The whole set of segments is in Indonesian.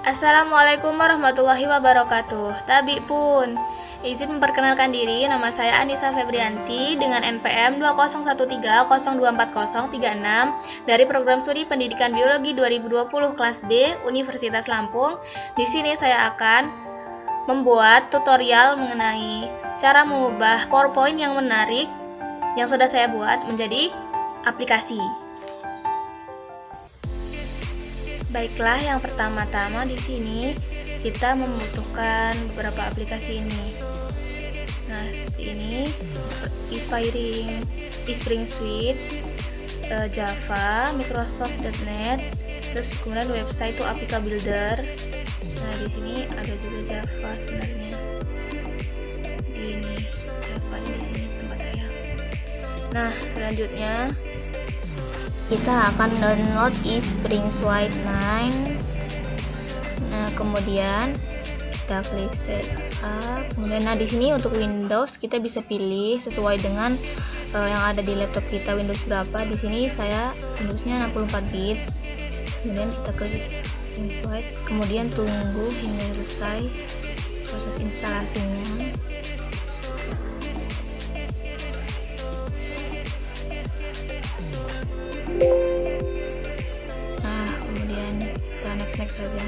Assalamualaikum warahmatullahi wabarakatuh. Tabi pun, izin memperkenalkan diri, nama saya Anissa Febrianti dengan NPM 2013024036 dari Program Studi Pendidikan Biologi 2020 kelas B Universitas Lampung. Di sini saya akan membuat tutorial mengenai cara mengubah PowerPoint yang menarik yang sudah saya buat menjadi aplikasi. Baiklah, yang pertama-tama di sini kita membutuhkan beberapa aplikasi ini. Nah, seperti ini, Spring Suite, Java, Microsoft.NET, terus kemudian website itu Apika Builder. Nah, di sini ada juga Java sebenarnya. Ini Java-nya di sini tempat saya. Nah, selanjutnya kita akan download Spring Suite 9. Nah, kemudian kita klik setup. Kemudian di sini untuk Windows kita bisa pilih sesuai dengan yang ada di laptop kita, Windows berapa. Di sini saya Windowsnya 64 bit. Kemudian kita klik Spring Suite. Kemudian tunggu hingga selesai proses instalasinya. Nah, kemudian kita next saja.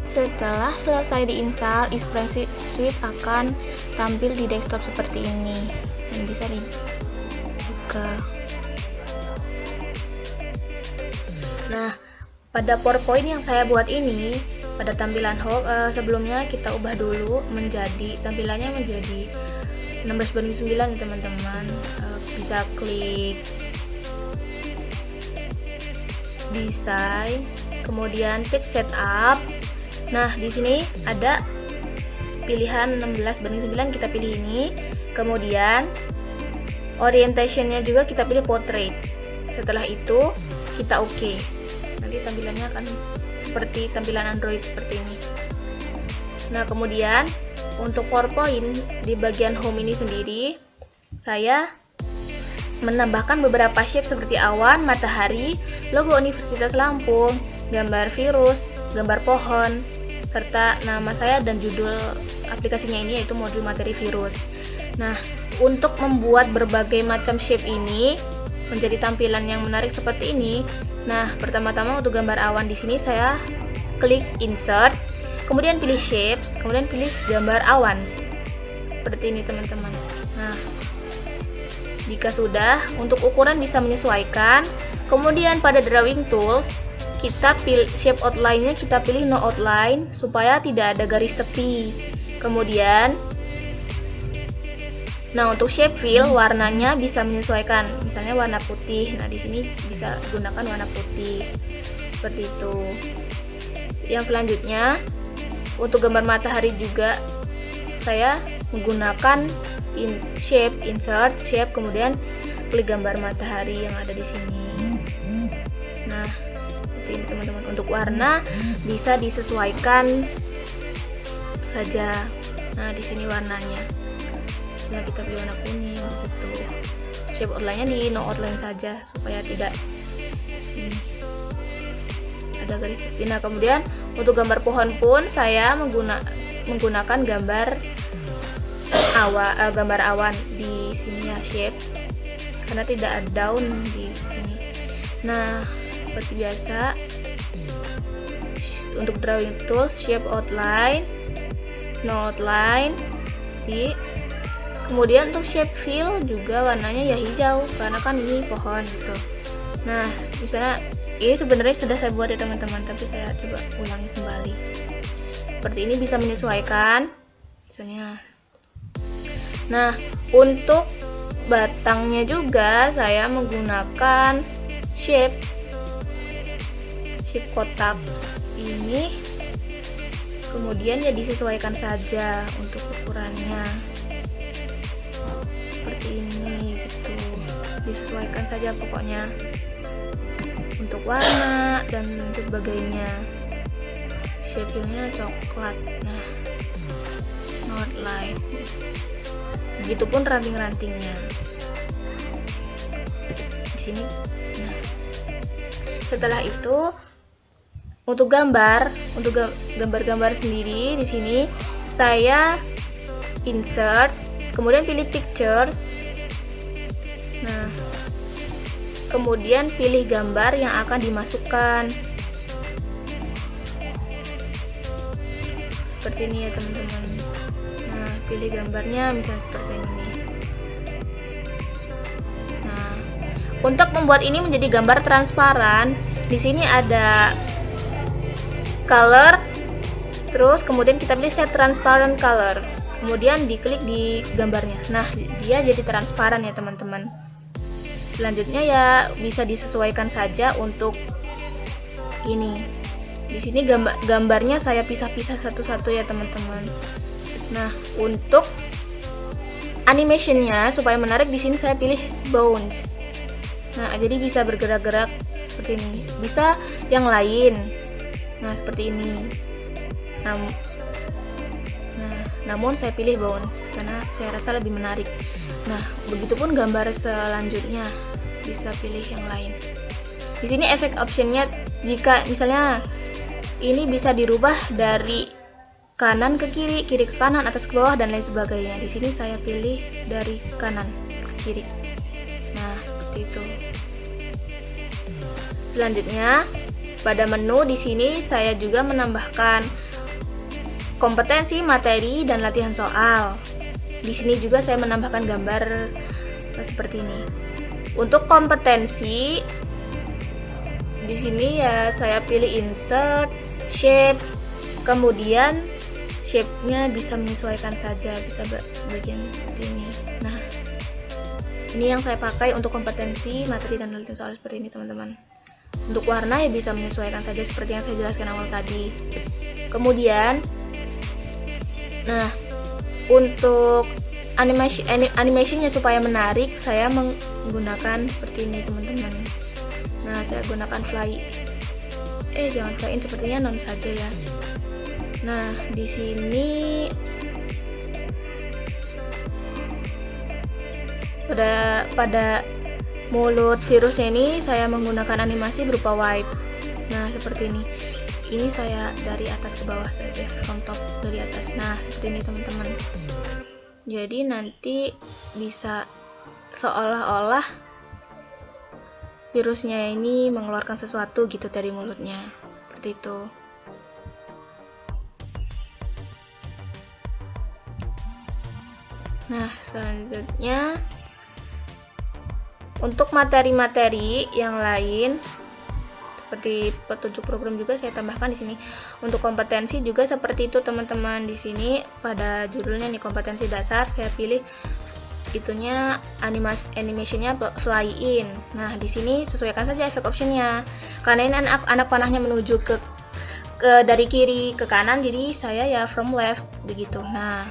Setelah selesai diinstal, Spring Suite akan tampil di desktop seperti ini dan bisa dibuka. Nah, pada PowerPoint yang saya buat ini, pada tampilan home sebelumnya kita ubah dulu menjadi tampilannya menjadi 16:9 ya teman-teman. Bisa klik desain, kemudian page setup. Nah, di sini ada pilihan 16:9, kita pilih ini. Kemudian orientationnya juga kita pilih portrait. Setelah itu kita oke. Nanti tampilannya akan seperti tampilan Android seperti ini. Nah, kemudian untuk PowerPoint di bagian home ini sendiri, saya menambahkan beberapa shape seperti awan, matahari, logo Universitas Lampung, gambar virus, gambar pohon, serta nama saya dan judul aplikasinya ini yaitu modul materi virus. Nah, untuk membuat berbagai macam shape ini menjadi tampilan yang menarik seperti ini, nah pertama-tama untuk gambar awan di sini saya klik insert, kemudian pilih shapes, kemudian pilih gambar awan. Seperti ini teman-teman. Nah, jika sudah, untuk ukuran bisa menyesuaikan. Kemudian pada drawing tools, kita pilih shape outline-nya, kita pilih no outline supaya tidak ada garis tepi. Kemudian, nah untuk shape fill warnanya bisa menyesuaikan, misalnya warna putih. Nah, di sini bisa gunakan warna putih. Seperti itu. Yang selanjutnya, untuk gambar matahari juga saya menggunakan shape, insert, shape, kemudian klik gambar matahari yang ada di sini. Nah, seperti ini teman-teman. Untuk warna bisa disesuaikan saja. Nah, di sini warnanya. Misalnya kita pilih warna kuning gitu. Shape outline-nya di no outline saja supaya tidak ini ada garis tepi. Nah, kemudian untuk gambar pohon pun saya menggunakan gambar awan di sini ya, shape, karena tidak ada daun di sini. Nah, seperti biasa untuk drawing tools, shape outline, no outline, kemudian untuk shape fill juga warnanya ya hijau karena kan ini pohon gitu. Nah, misalnya ini sebenarnya sudah saya buat ya teman-teman, tapi saya coba ulangi kembali. Seperti ini bisa menyesuaikan misalnya. Nah, untuk batangnya juga saya menggunakan shape kotak ini. Kemudian ya disesuaikan saja untuk ukurannya. Seperti ini gitu. Disesuaikan saja pokoknya. Untuk warna dan sebagainya. Shape-nya coklat. Nah, outline. Begitupun ranting-rantingnya. Di sini. Nah, setelah itu Untuk gambar-gambar sendiri di sini saya insert, kemudian pilih pictures. Nah, kemudian pilih gambar yang akan dimasukkan. Seperti ini ya teman-teman. Nah, pilih gambarnya misalnya seperti ini. Nah, untuk membuat ini menjadi gambar transparan, di sini ada color, terus kemudian kita pilih set transparent color, kemudian diklik di gambarnya. Nah, dia jadi transparan ya teman-teman. Selanjutnya ya bisa disesuaikan saja untuk ini. Di sini gambarnya saya pisah-pisah satu-satu ya teman-teman. Nah, untuk animationnya supaya menarik, di sini saya pilih bounce. Nah, jadi bisa bergerak-gerak seperti ini. Bisa yang lain. Nah, seperti ini. Namun saya pilih bounce karena saya rasa lebih menarik. Nah, begitupun gambar selanjutnya bisa pilih yang lain. Di sini efek optionnya, jika misalnya ini bisa dirubah dari kanan ke kiri, kiri ke kanan, atas ke bawah dan lain sebagainya. Di sini saya pilih dari kanan ke kiri. Nah, seperti itu. Selanjutnya, pada menu di sini saya juga menambahkan kompetensi, materi, dan latihan soal. Di sini juga saya menambahkan gambar seperti ini. Untuk kompetensi di sini ya saya pilih insert, shape, kemudian shape-nya bisa menyesuaikan saja, bisa bagian seperti ini. Nah, ini yang saya pakai untuk kompetensi, materi, dan latihan soal seperti ini teman-teman. Untuk warna ya bisa menyesuaikan saja seperti yang saya jelaskan awal tadi. Kemudian, nah, untuk animasinya supaya menarik, saya menggunakan seperti ini teman-teman. Nah, saya gunakan jangan fly in, sepertinya non saja ya. Nah, di sini pada mulut virusnya ini saya menggunakan animasi berupa wipe. Nah, seperti ini. Ini saya dari atas ke bawah saja, from top dari atas. Nah, seperti ini teman-teman. Jadi nanti bisa seolah-olah virusnya ini mengeluarkan sesuatu gitu dari mulutnya. Seperti itu. Nah, selanjutnya untuk materi-materi yang lain seperti petunjuk program juga saya tambahkan di sini. Untuk kompetensi juga seperti itu teman-teman. Di sini pada judulnya nih kompetensi dasar, saya pilih itunya animationnya fly in. Nah, di sini sesuaikan saja efek optionnya. Karena ini anak panahnya menuju ke dari kiri ke kanan, jadi saya ya from left begitu. Nah,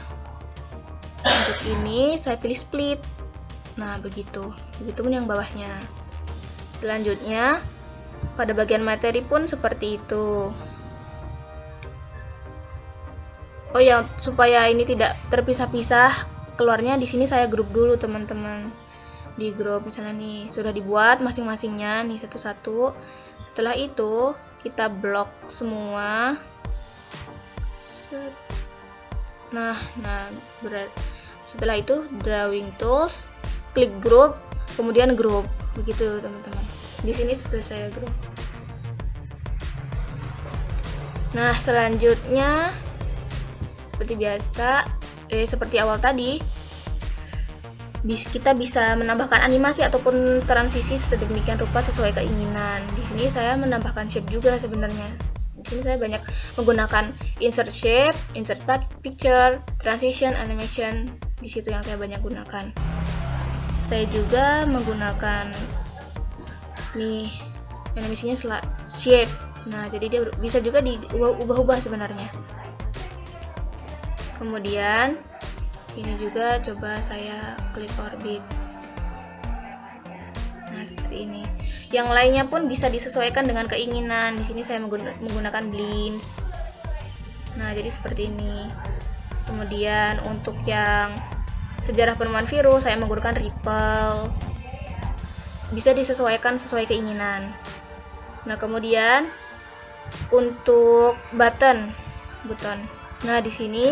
untuk ini saya pilih split. Nah, begitupun yang bawahnya. Selanjutnya pada bagian materi pun seperti itu. Oh ya, supaya ini tidak terpisah-pisah keluarnya, di sini saya grup dulu teman-teman. Di grup misalnya nih sudah dibuat masing-masingnya nih satu-satu. Setelah itu kita blok semua. Setelah itu drawing tools, klik group, kemudian group, begitu teman-teman. Di sini sudah saya grup. Nah, selanjutnya seperti biasa, seperti awal tadi, kita bisa menambahkan animasi ataupun transisi sedemikian rupa sesuai keinginan. Di sini saya menambahkan shape juga sebenarnya. Di sini saya banyak menggunakan insert shape, insert picture, transition, animation. Di situ yang saya banyak gunakan. Saya juga menggunakan nih animasinya shape. Nah, jadi dia bisa juga diubah-ubah sebenarnya. Kemudian ini juga coba saya klik orbit. Nah, seperti ini. Yang lainnya pun bisa disesuaikan dengan keinginan. Di sini saya menggunakan blends. Nah, jadi seperti ini. Kemudian untuk yang sejarah penemuan virus saya menggunakan ripple. Bisa disesuaikan sesuai keinginan. Nah, kemudian untuk button. Nah, di sini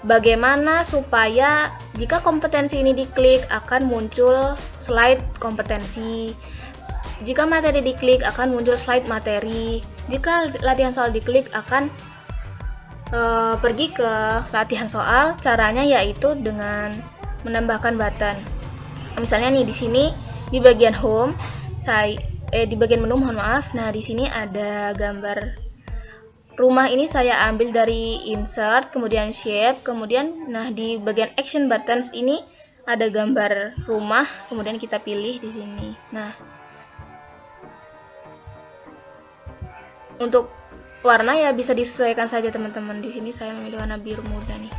bagaimana supaya jika kompetensi ini diklik akan muncul slide kompetensi. Jika materi diklik akan muncul slide materi. Jika latihan soal diklik akan pergi ke latihan soal. Caranya yaitu dengan menambahkan button. Misalnya nih di sini di bagian home, di bagian menu mohon maaf. Nah, di sini ada gambar rumah, ini saya ambil dari insert, kemudian shape, kemudian nah di bagian action buttons ini ada gambar rumah, kemudian kita pilih di sini. Nah, untuk warna ya bisa disesuaikan saja teman-teman. Di sini saya memilih warna biru muda nih.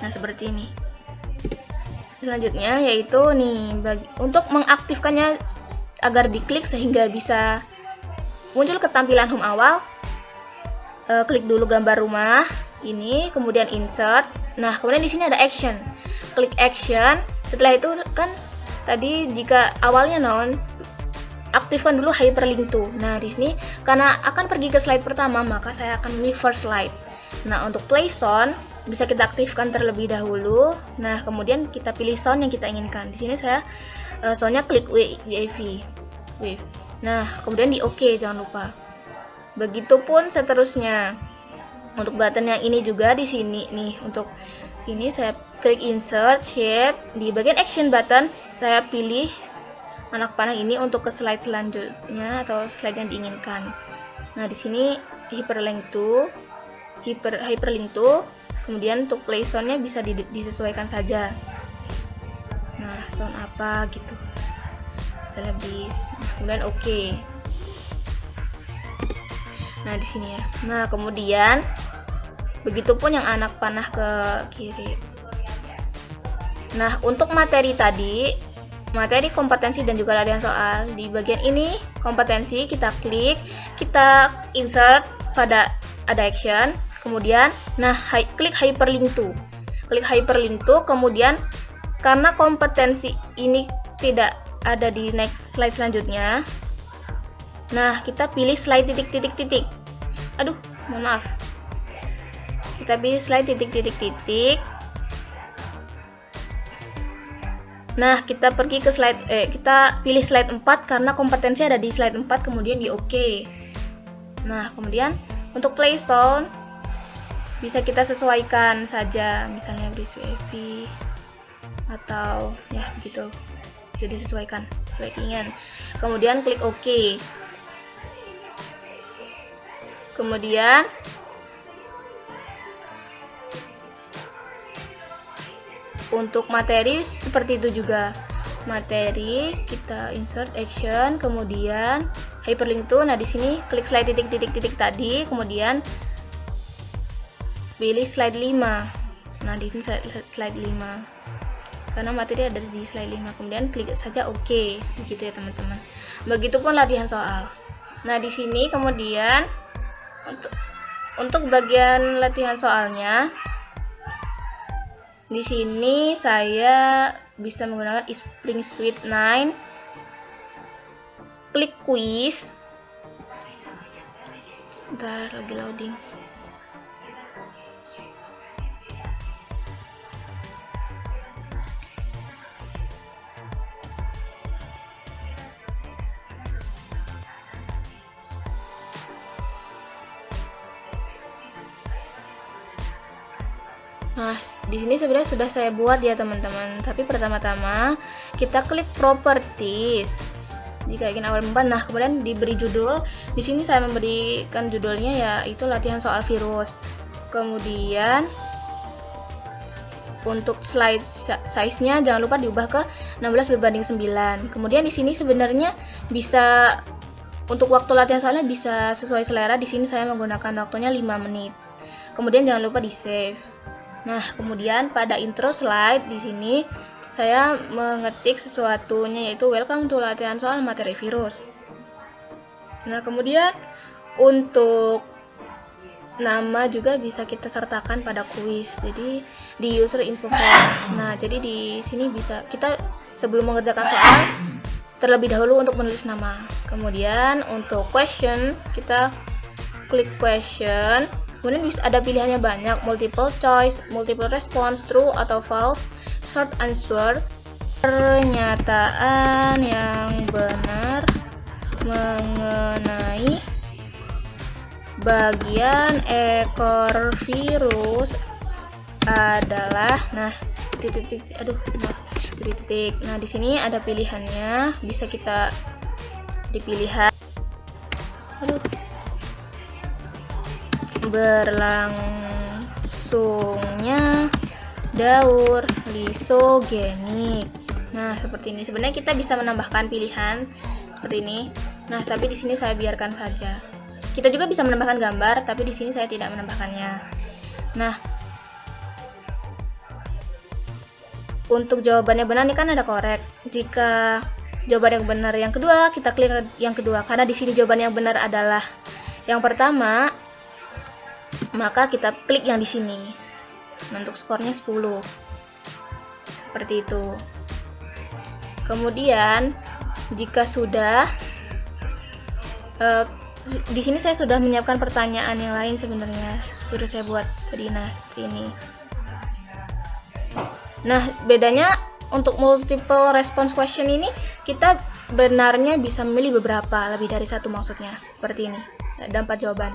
Nah, seperti ini. Selanjutnya yaitu nih untuk mengaktifkannya agar diklik sehingga bisa muncul ketampilan home awal. Klik dulu gambar rumah ini, kemudian insert. Nah, kemudian di sini ada action. Klik action. Setelah itu kan tadi jika awalnya non, aktifkan dulu hyperlink to. Nah, di sini karena akan pergi ke slide pertama, maka saya akan memilih first slide. Nah, untuk play sound bisa kita aktifkan terlebih dahulu. Nah, kemudian kita pilih sound yang kita inginkan. Di sini saya soundnya klik wave. Nah, kemudian di OK, jangan lupa. Begitupun seterusnya. Untuk button yang ini juga di sini nih. Untuk ini saya klik insert shape, di bagian action button saya pilih anak panah ini untuk ke slide selanjutnya atau slide yang diinginkan. Nah, di sini hyperlink to. Kemudian untuk play sound-nya bisa disesuaikan saja. Nah, sound apa gitu. Misalnya bis. Kemudian OK. Nah, di sini ya. Nah, kemudian begitupun yang anak panah ke kiri. Nah, untuk materi tadi, materi kompetensi dan juga latihan soal, di bagian ini kompetensi kita klik, kita insert pada ada action, kemudian nah klik hyperlink to. Klik hyperlink to, kemudian karena kompetensi ini tidak ada di next slide selanjutnya. Nah, kita pilih slide titik. Aduh, mohon maaf. Kita pilih slide titik. Nah, kita pergi ke slide kita pilih slide 4 karena kompetensi ada di slide 4, kemudian di OK. Nah, kemudian untuk play sound bisa kita sesuaikan saja, misalnya beri wavy atau ya begitu. Bisa disesuaikan sesuai keinginan. Kemudian klik OK. Kemudian untuk materi seperti itu juga. Materi kita insert action, kemudian hyperlink to. Nah, di sini klik slide titik tadi, kemudian pilih slide 5. Nah, di sini slide 5. Karena materi ada di slide 5. Kemudian klik saja OK. Begitu ya, teman-teman. Begitupun latihan soal. Nah, di sini kemudian untuk bagian latihan soalnya, di sini saya bisa menggunakan Spring Suite 9. Klik quiz. Bentar, lagi loading. Nah, di sini sebenarnya sudah saya buat ya teman-teman. Tapi pertama-tama kita klik properties. Jika ingin awal membuat, nah kemudian diberi judul. Di sini saya memberikan judulnya yaitu latihan soal virus. Kemudian untuk slide size-nya jangan lupa diubah ke 16:9. Kemudian di sini sebenarnya bisa untuk waktu latihan soalnya bisa sesuai selera. Di sini saya menggunakan waktunya 5 menit. Kemudian jangan lupa di-save. Nah, kemudian pada intro slide di sini saya mengetik sesuatunya yaitu welcome to latihan soal materi virus. Nah, kemudian untuk nama juga bisa kita sertakan pada kuis. Jadi di user info form. Nah, jadi di sini bisa kita sebelum mengerjakan soal terlebih dahulu untuk menulis nama. Kemudian untuk question, kita klik question. Kemudian bisa ada pilihannya banyak, multiple choice, multiple response, true atau false, short answer, pernyataan yang benar mengenai bagian ekor virus adalah, nah titik. Nah, di sini ada pilihannya, bisa kita dipilihan. Berlangsungnya daur lisogenik. Nah, seperti ini. Sebenarnya kita bisa menambahkan pilihan seperti ini. Nah, tapi di sini saya biarkan saja. Kita juga bisa menambahkan gambar, tapi di sini saya tidak menambahkannya. Nah, untuk jawabannya benar ini kan ada korek. Jika jawaban yang benar yang kedua, kita klik yang kedua. Karena di sini jawaban yang benar adalah yang pertama, maka kita klik yang di sini. Nah, untuk skornya 10. Seperti itu. Kemudian, jika sudah di sini saya sudah menyiapkan pertanyaan yang lain sebenarnya. Sudah saya buat tadi, nah seperti ini. Nah, bedanya untuk multiple response question ini, kita benarnya bisa memilih beberapa, lebih dari satu maksudnya. Seperti ini, ada 4 jawaban.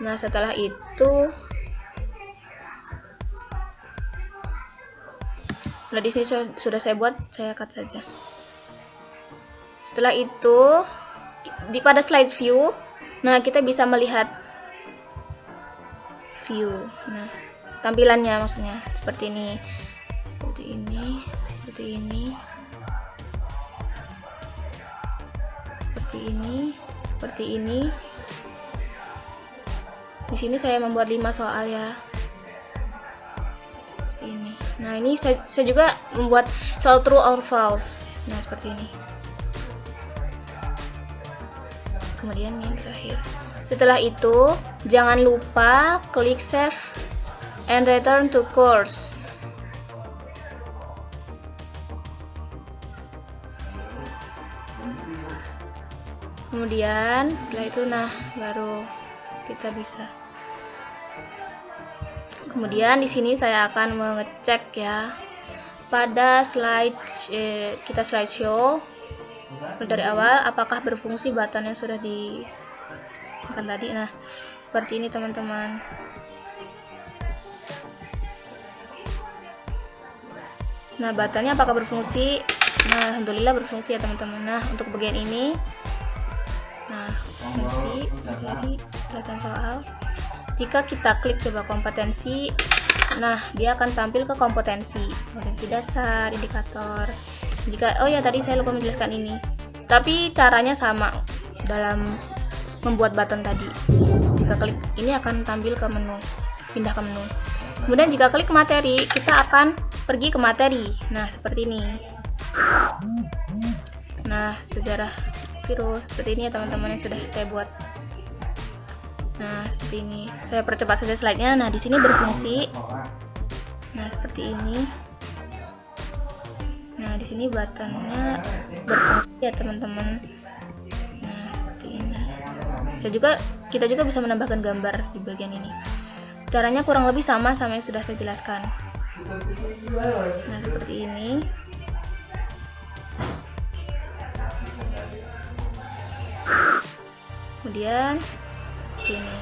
Nah, setelah itu, nah di sini sudah saya buat, saya cut saja. Setelah itu, pada slide view, nah kita bisa melihat view. Nah, tampilannya maksudnya seperti ini. Seperti ini. Di sini saya membuat 5 soal ya. Seperti ini. Nah, ini saya juga membuat soal true or false. Nah, seperti ini. Kemudian yang terakhir. Setelah itu, jangan lupa klik save and return to course. Kemudian setelah itu, nah baru kita bisa. Kemudian di sini saya akan mengecek ya pada slideshow dari awal apakah berfungsi button yang sudah kan tadi. Nah, seperti ini teman-teman. Nah, buttonnya apakah berfungsi? Nah, alhamdulillah berfungsi ya teman-teman. Nah, untuk bagian ini, nah, isi materi bacaan soal. Jika kita klik coba kompetensi, nah dia akan tampil ke kompetensi dasar, indikator. Jika, oh ya tadi saya lupa menjelaskan ini, tapi caranya sama dalam membuat button tadi. Jika klik ini akan tampil ke menu, pindah ke menu. Kemudian jika klik materi, kita akan pergi ke materi. Nah, seperti ini. Nah, sejarah virus seperti ini ya teman-teman yang sudah saya buat. Nah, seperti ini. Saya percepat saja slide-nya. Nah, di sini berfungsi. Nah, seperti ini. Nah, di sini buttonnya berfungsi ya teman-teman. Nah, seperti ini. Kita juga bisa menambahkan gambar di bagian ini. Caranya kurang lebih sama yang sudah saya jelaskan. Nah, seperti ini. Kemudian sini.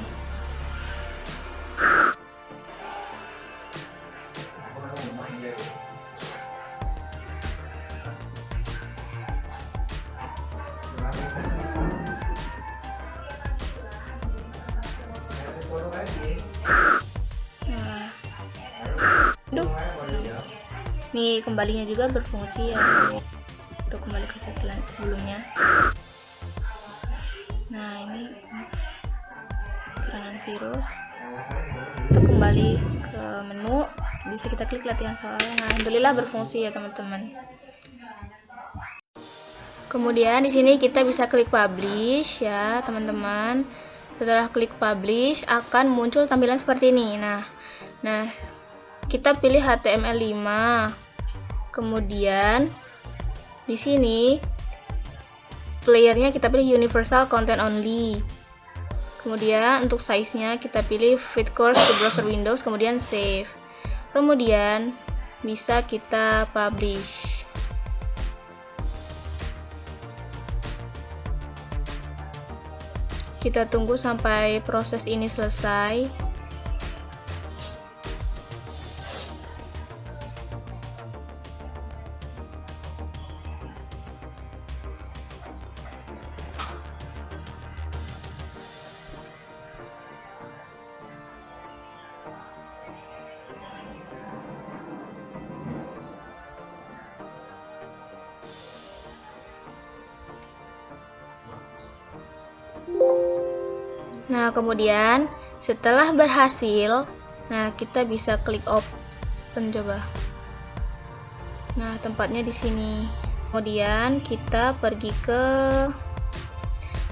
Nah, nih kembalinya juga berfungsi ya, untuk kembali ke sebelumnya. Nah, ini peranan virus. Untuk kembali ke menu, bisa kita klik latihan soal. Nah, alhamdulillah berfungsi ya teman-teman. Kemudian di sini kita bisa klik publish ya teman-teman. Setelah klik publish akan muncul tampilan seperti ini. Nah, kita pilih HTML5. Kemudian di sini playernya kita pilih universal content only. Kemudian untuk size-nya kita pilih fit course to browser Windows, kemudian save. Kemudian bisa kita publish. Kita tunggu sampai proses ini selesai. Nah, kemudian setelah berhasil, nah kita bisa klik open coba. Nah, tempatnya di sini. Kemudian kita pergi ke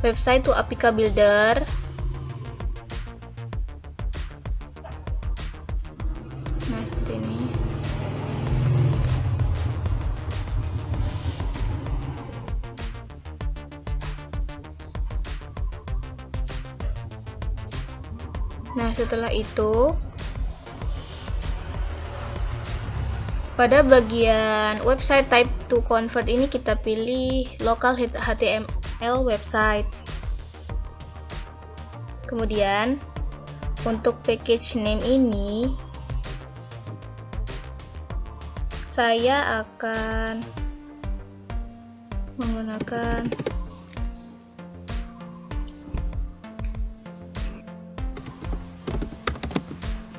website to APK Builder. Nah, seperti ini. Nah, setelah itu pada bagian website type to convert ini kita pilih local HTML website. Kemudian untuk package name ini saya akan menggunakan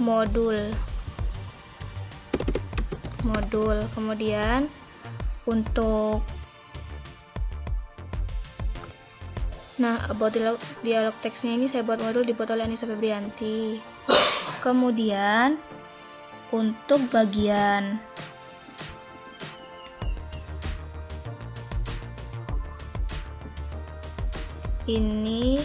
modul. Kemudian untuk about dialog teksnya ini saya buat modul, dibuat oleh Anissa Febrianti. Kemudian untuk bagian ini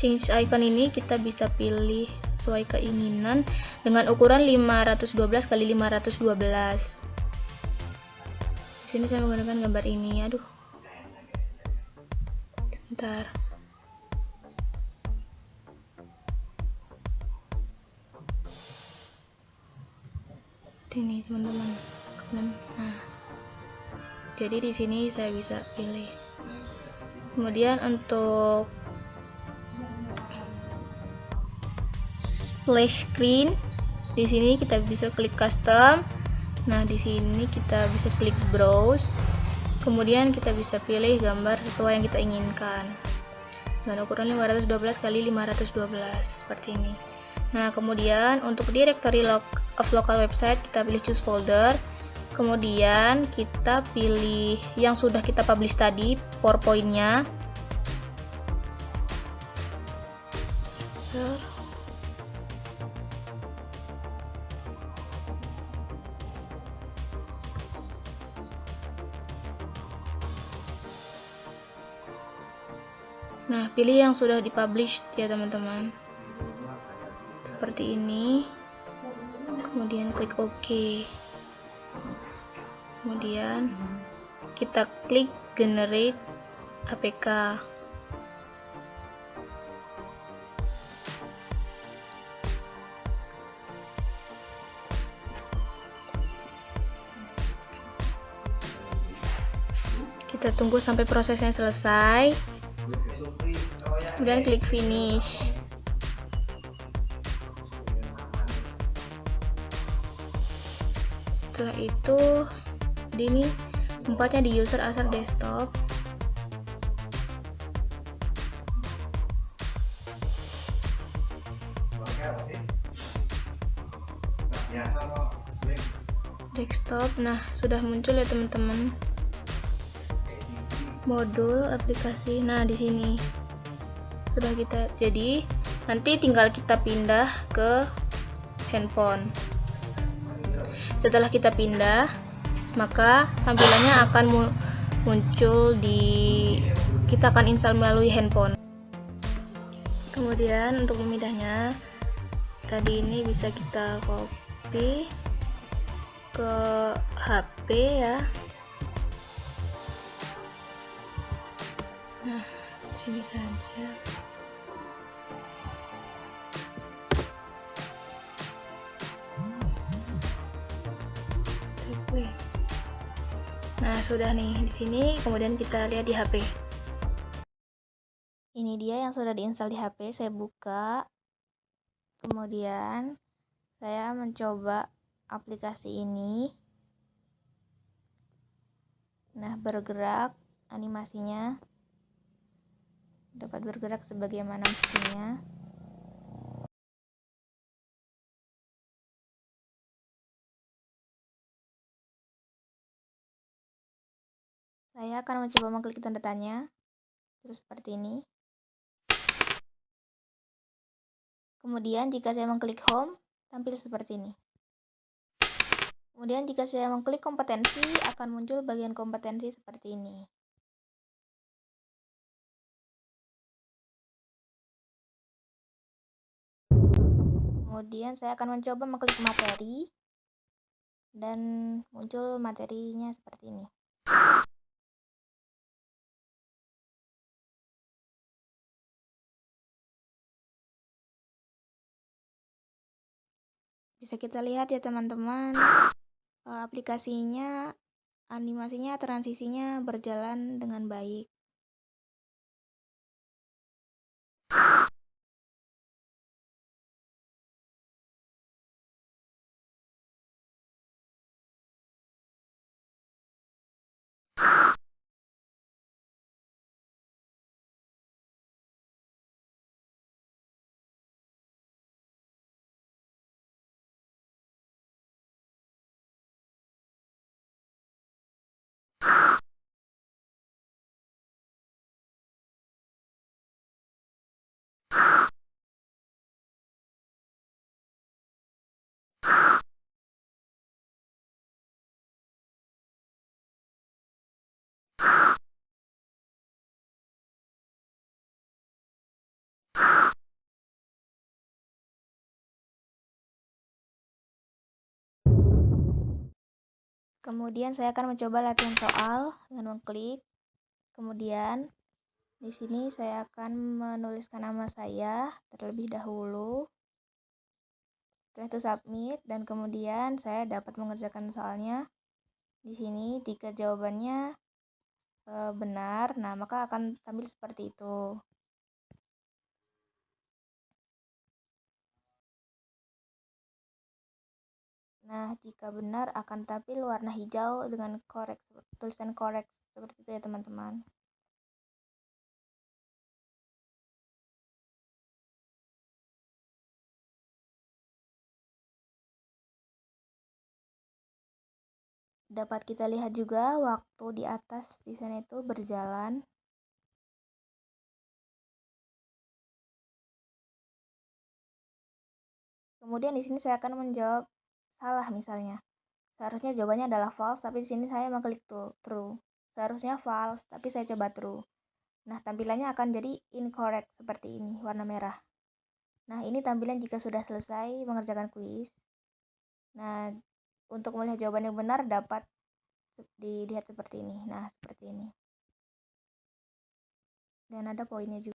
change icon ini kita bisa pilih sesuai keinginan dengan ukuran 512 x 512. Di sini saya menggunakan gambar ini. Aduh. Bentar. Ini teman-teman. Nah. Jadi di sini saya bisa pilih. Kemudian untuk splash screen, di sini kita bisa klik custom. Nah, di sini kita bisa klik browse. Kemudian kita bisa pilih gambar sesuai yang kita inginkan. Dengan ukuran 512 x 512 seperti ini. Nah, kemudian untuk directory of local website kita pilih choose folder. Kemudian kita pilih yang sudah kita publish tadi, PowerPoint-nya. Nah, pilih yang sudah dipublish ya teman-teman. Seperti ini. Kemudian klik OK. Kemudian kita klik generate APK. Kita tunggu sampai prosesnya selesai. Kemudian klik finish. Setelah itu ini tempatnya di user asal desktop. Nah, sudah muncul ya teman-teman. Modul aplikasi. Nah, di sini sudah kita. Jadi nanti tinggal kita pindah ke handphone. Setelah kita pindah, maka tampilannya akan muncul kita akan install melalui handphone. Kemudian untuk memindahnya, tadi ini bisa kita copy. ke HP ya. Nah, sini saja. Request. Nah, sudah nih di sini, kemudian kita lihat di HP. Ini dia yang sudah diinstal di HP, saya buka. Kemudian saya mencoba aplikasi ini. Nah, bergerak animasinya. Dapat bergerak sebagaimana mestinya. Saya akan mencoba mengklik tanda tanya, terus seperti ini. Kemudian jika saya mengklik home, tampil seperti ini. Kemudian jika saya mengklik kompetensi, akan muncul bagian kompetensi seperti ini. Kemudian saya akan mencoba mengklik materi, dan muncul materinya seperti ini. Bisa kita lihat ya teman-teman, aplikasinya, animasinya, transisinya berjalan dengan baik. Kemudian saya akan mencoba latihan soal dengan mengklik. Kemudian di sini saya akan menuliskan nama saya terlebih dahulu. Setelah itu submit, dan kemudian saya dapat mengerjakan soalnya. Di sini jika jawabannya benar, nah maka akan tampil seperti itu. Nah, jika benar akan tampil warna hijau dengan tulisan correct seperti itu ya teman-teman. Dapat kita lihat juga waktu di atas di sana itu berjalan. Kemudian di sini saya akan menjawab salah misalnya. Seharusnya jawabannya adalah false, tapi di sini saya mengklik true. Seharusnya false, tapi saya coba true. Nah, tampilannya akan jadi incorrect seperti ini, warna merah. Nah, ini tampilan jika sudah selesai mengerjakan kuis. Nah, untuk melihat jawaban yang benar dapat dilihat seperti ini. Nah, seperti ini. Dan ada poinnya juga.